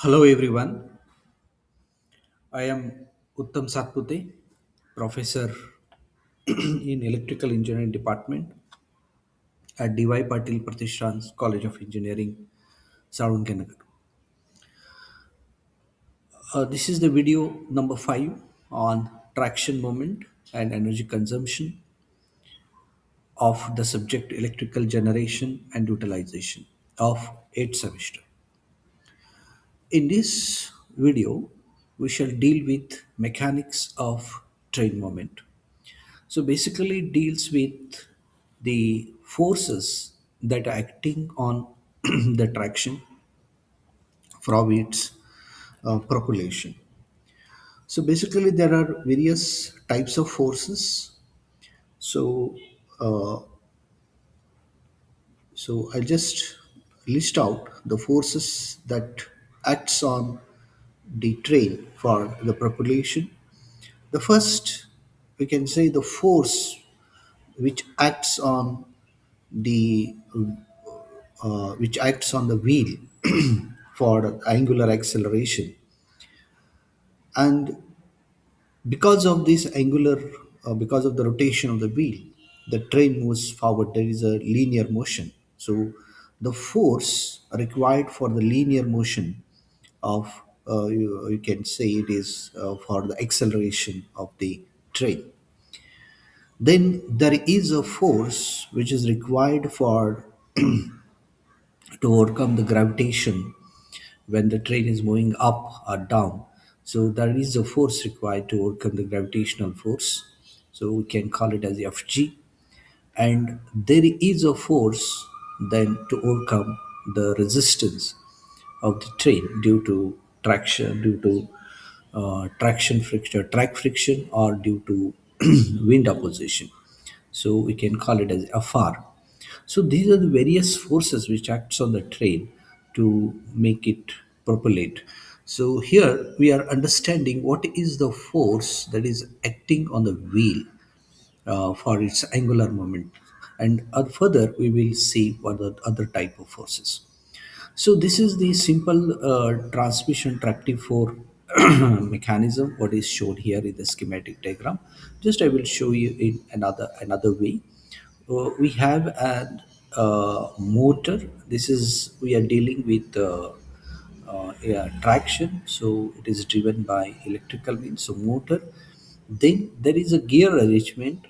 Hello everyone. I am Uttam Satpute, professor in electrical engineering department at DY Patil Pratishthan College of Engineering, Sarangannagar. This is the video number 5 on traction moment and energy consumption of the subject electrical generation and utilization of 8th semester. In this video, we shall deal with mechanics of train moment. So basically, it deals with the forces that are acting on the traction from its propulsion. So basically, there are various types of forces. So, uh, so I'll just list out the forces that acts on the train for the propulsion. The first, we can say, the force which acts on the which acts on the wheel for angular acceleration. And because of this angular, because of the rotation of the wheel, the train moves forward. There is a linear motion. So the force required for the linear motion of, you can say it is for the acceleration of the train. Then there is a force which is required for to overcome the gravitation when the train is moving up or down. So there is a force required to overcome the gravitational force. So we can call it as Fg. And there is a force then to overcome the resistance of the train due to traction, due to traction friction, track friction, or due to wind opposition. So we can call it as Fr. So these are the various forces which acts on the train to make it propellate. So here we are understanding what is the force that is acting on the wheel for its angular moment, and further we will see what are the other type of forces. So this is the simple transmission tractive for mechanism what is shown here in the schematic diagram. Just I will show you in another way. We have a motor. This is, we are dealing with yeah, traction, so it is driven by electrical means, so motor. Then there is a gear arrangement.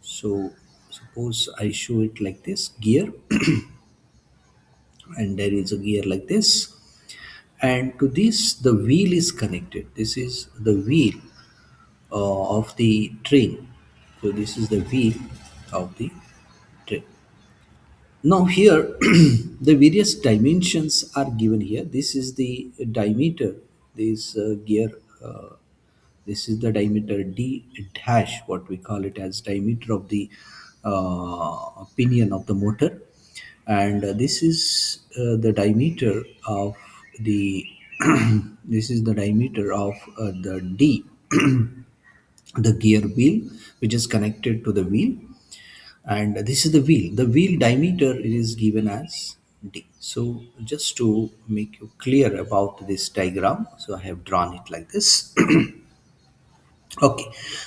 So suppose I show it like this: gear, and there is a gear like this, and to this the wheel is connected. This is the wheel of the train. So this is the wheel of the train. Now here the various dimensions are given here. This is the diameter, this gear, this is the diameter d dash, what we call it as diameter of the pinion of the motor. And this is the diameter of the this is the diameter of the d, the gear wheel which is connected to the wheel. And this is the wheel diameter is given as d. So just to make you clear about this diagram, so I have drawn it like this. Okay,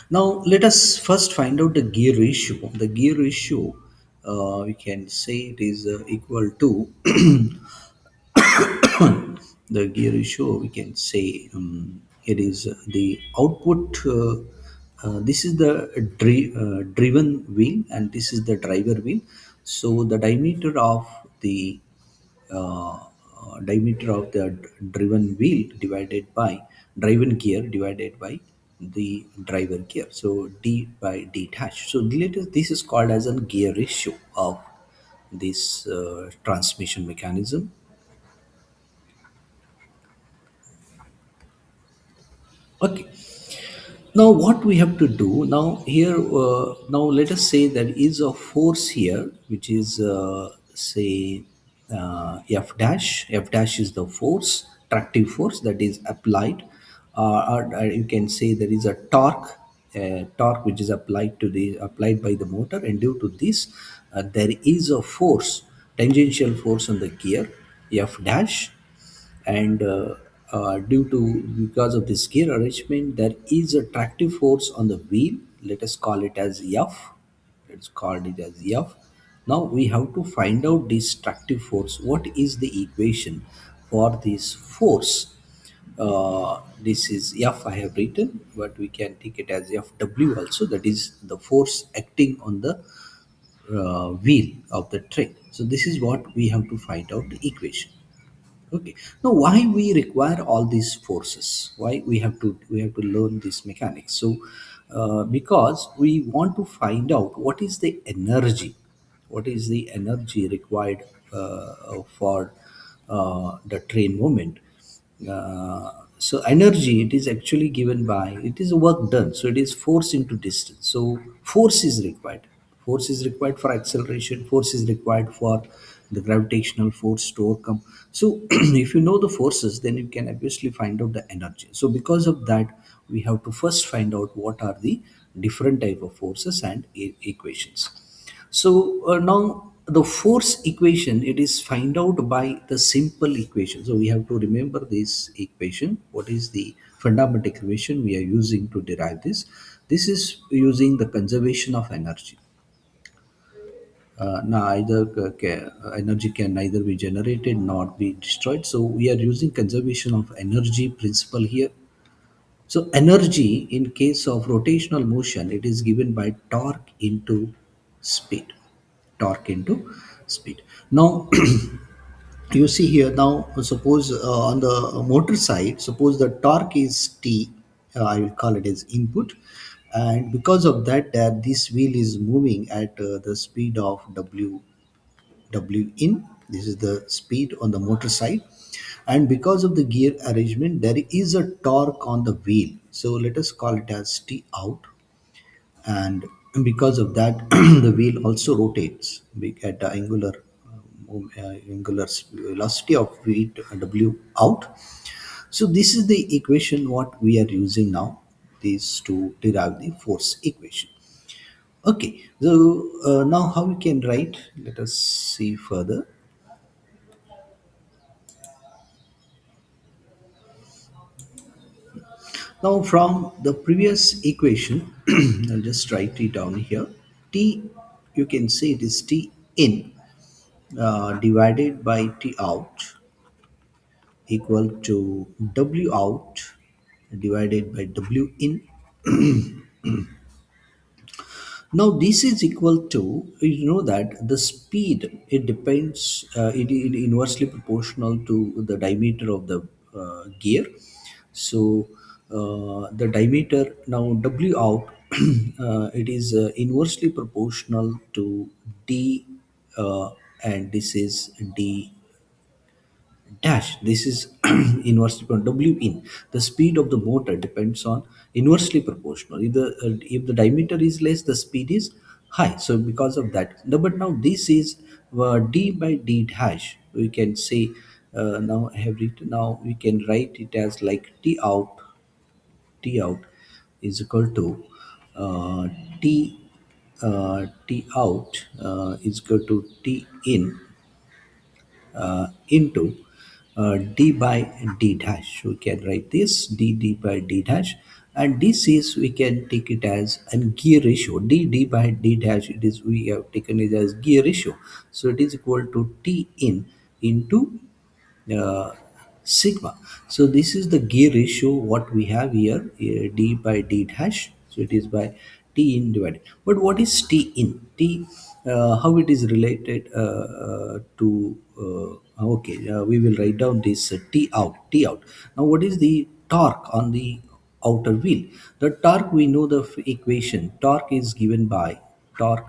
now let us first find out the gear ratio. The gear ratio, we can say it is equal to the gear ratio, we can say it is the output. This is the driven wheel, and this is the driver wheel. So the uh, diameter of the driven wheel divided by driven gear divided by the driver gear, so d by d dash. So later this is called as a gear ratio of this transmission mechanism. Okay, now what we have to do now here, now let us say there is a force here which is say f dash is the force, tractive force that is applied, or you can say there is a torque which is applied by the motor, and due to this there is a force, tangential force on the gear f dash. And due to because of this gear arrangement, there is a tractive force on the wheel. Let us call it as F. Let's call it as F. Now we have to find out this tractive force. What is the equation for this force? This is F I have written, but we can take it as Fw also. That is the force acting on the wheel of the train. So this is what we have to find out the equation. Okay. Now, why we require all these forces? Why we have to learn this mechanics? So, because we want to find out what is the energy required for the train movement. So energy, it is actually given by, it is work done, so it is force into distance. So force is required for acceleration, force is required for the gravitational force to overcome. So if you know the forces, then you can obviously find out the energy. So because of that, we have to first find out what are the different type of forces and equations. So now the force equation, it is find out by the simple equation. So we have to remember this equation. What is the fundamental equation we are using to derive this? This is using the conservation of energy. Energy can neither be generated nor be destroyed. So we are using conservation of energy principle here. So energy in case of rotational motion, it is given by torque into speed. Torque into speed. Now you see here, now suppose on the motor side, suppose the torque is T, I will call it as input, and because of that, this wheel is moving at the speed of W in. This is the speed on the motor side, and because of the gear arrangement, there is a torque on the wheel. So let us call it as T out, and because of that the wheel also rotates at the angular velocity of v w out. So this is the equation what we are using now, this to derive the force equation. Okay, so now how we can write, let us see further. Now from the previous equation, I'll just write it down here. T, you can say it is T in divided by T out equal to W out divided by W in. Now this is equal to, you know that the speed, it depends, it inversely proportional to the diameter of the gear. So the diameter, now W out, it is inversely proportional to D, and this is D dash. This is inversely proportional. W in, the speed of the motor depends on inversely proportional. If the diameter is less, the speed is high. So because of that, no, but now this is d by d dash. We can say, now I have written, now we can write it as like T out is equal to uh, t T out is equal to T in into d by d dash. We can write this d by d dash, and this is, we can take it as a gear ratio. D by d dash, it is, we have taken it as gear ratio. So it is equal to T in into uh, sigma. So this is the gear ratio what we have here, d by d dash. So it is by T in divided. But what is T in? T, how it is related to? Okay, we will write down this T out. T out. Now, what is the torque on the outer wheel? The torque, we know the equation. Torque is given by torque.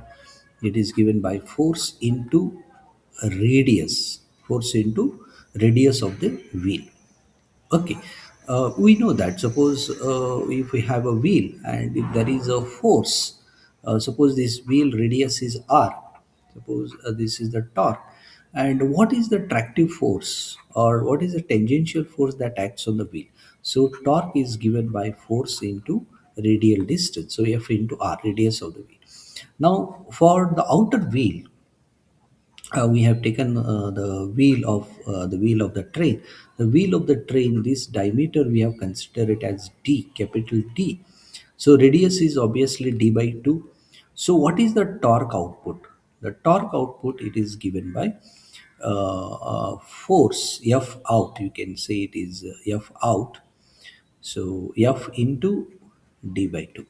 It is given by force into radius. Force into radius of the wheel. Okay, we know that. Suppose if we have a wheel and if there is a force, suppose this wheel radius is r, suppose this is the torque, and what is the tractive force or what is the tangential force that acts on the wheel? So torque is given by force into radial distance. So F into r, radius of the wheel. Now for the outer wheel, we have taken the wheel of the train. The wheel of the train, this diameter we have considered it as d, capital D. So radius is obviously d by 2. So what is the torque output? The torque output, it is given by force F out. You can say it is F out, so F into d by 2.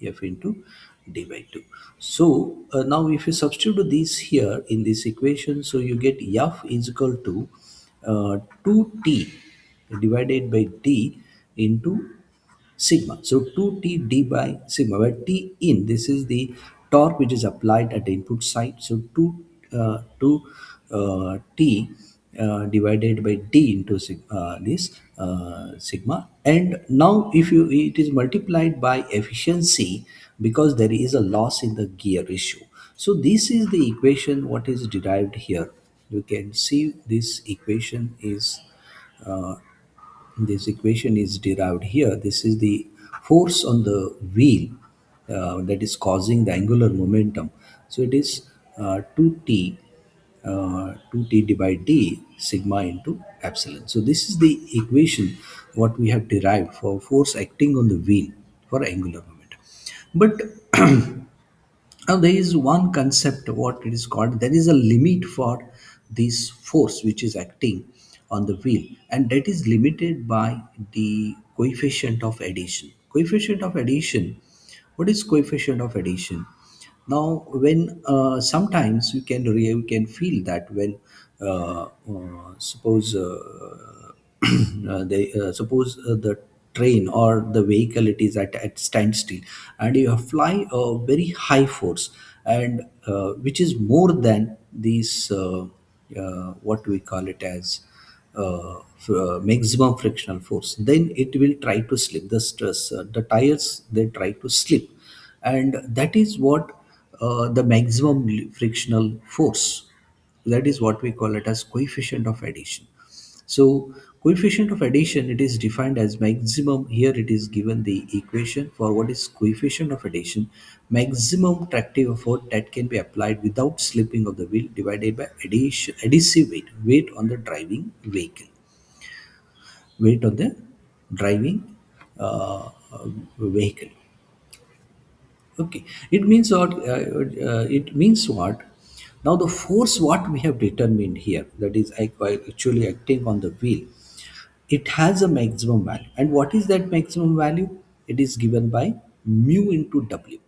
F into d by 2. So now if you substitute this here in this equation, so you get F is equal to 2t divided by d into sigma. So 2t d by sigma, where t in, this is the torque which is applied at the input side. So 2 t divided by d into this sigma. And now if you, it is multiplied by efficiency, because there is a loss in the gear ratio. So this is the equation what is derived here. You can see this equation is uh, this equation is derived here. This is the force on the wheel that is causing the angular momentum. So it is 2t 2t divided d sigma into epsilon. So this is the equation what we have derived for force acting on the wheel for angular momentum. But now there is one concept what it is called. There is a limit for this force which is acting on the wheel, and that is limited by the coefficient of adhesion. Coefficient of adhesion. What is coefficient of adhesion? Now, when sometimes you can feel that when suppose the train or the vehicle, it is at standstill, and you fly a very high force, and which is more than these what we call it as maximum frictional force, then it will try to slip. The tires, they try to slip, and that is what the maximum frictional force, that is what we call it as coefficient of adhesion. So coefficient of adhesion, it is defined as maximum. Here it is given the equation for what is coefficient of adhesion: maximum tractive effort that can be applied without slipping of the wheel divided by adhesive weight on the driving vehicle, weight on the driving vehicle. Okay, it means what? It means what? Now the force what we have determined here, that is actually acting on the wheel, it has a maximum value. And what is that maximum value? It is given by mu into W.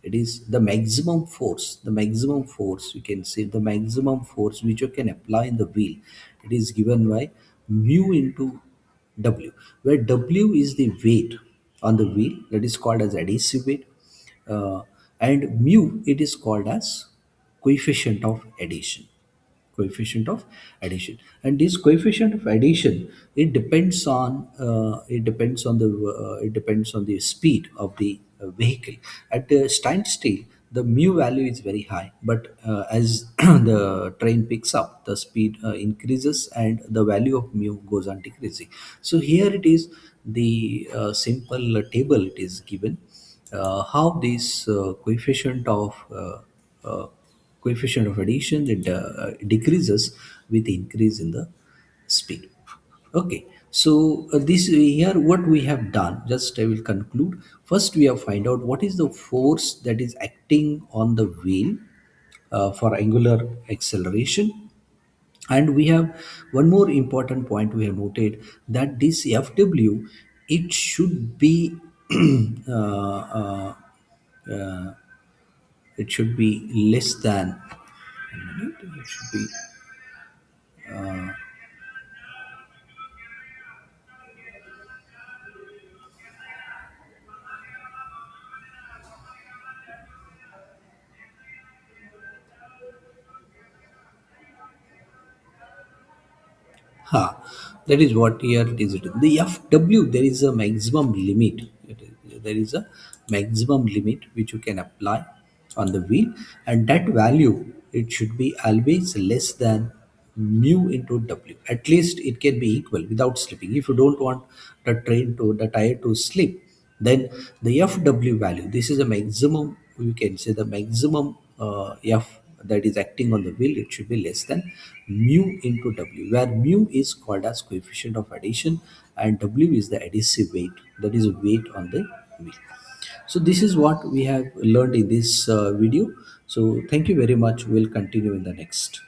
It is the maximum force. The maximum force, you can say the maximum force which you can apply in the wheel. It is given by mu into W, where W is the weight on the wheel, that is called as adhesive weight, and mu, it is called as coefficient of adhesion. Coefficient of addition. And this coefficient of addition, it depends on the speed of the vehicle. At the standstill, the mu value is very high, but as the train picks up, the speed increases and the value of mu goes on decreasing. So here it is the simple table it is given, how this coefficient of addition, it decreases with increase in the speed. Okay, so this here what we have done, just I will conclude. First we have find out what is the force that is acting on the wheel for angular acceleration. And we have one more important point we have noted, that this Fw, it should be uh, uh, it should be less than, a minute, it should be ha, that is what here it is written. The Fw, there is a maximum limit. There is a maximum limit which you can apply on the wheel, and that value, it should be always less than mu into W. At least it can be equal without slipping. If you don't want the tire to slip, then the Fw value, this is a maximum. You can say the maximum F. that is acting on the wheel, it should be less than mu into w, where mu is called as coefficient of addition and w is the adhesive weight, that is weight on the wheel. So this is what we have learned in this video. So thank you very much. We'll continue in the next.